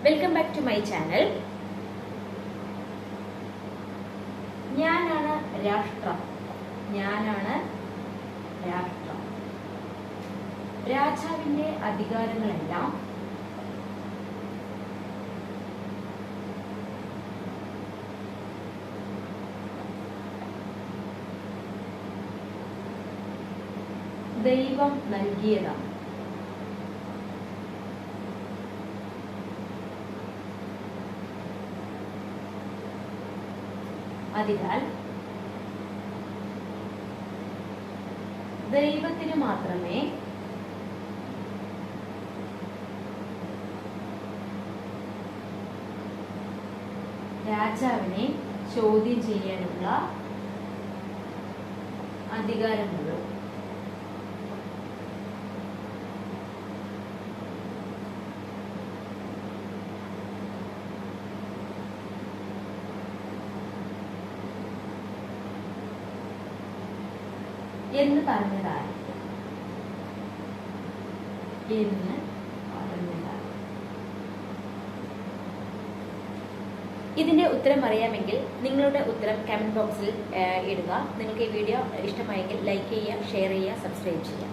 Welcome back to my channel. ഞാനാണ് രാഷ്ട്രം. രാജാവിന്റെ അധികാരങ്ങളെല്ലാം ദൈവം നൽകിയതാണ്. അതിനാൽ ദൈവത്തിന് മാത്രമേ രാജാവിനെ ചോദ്യം ചെയ്യാനുള്ള അധികാരമുള്ളൂ. എന്ന് പറഞ്ഞതാണ്. ഇതിന്റെ ഉത്തരം അറിയാമെങ്കിൽ നിങ്ങളുടെ ഉത്തരം കമന്റ് ബോക്സിൽ ഇടുക. നിങ്ങൾക്ക് ഈ വീഡിയോ ഇഷ്ടമായെങ്കിൽ ലൈക്ക് ചെയ്യുക, ഷെയർ ചെയ്യുക, സബ്സ്ക്രൈബ് ചെയ്യുക.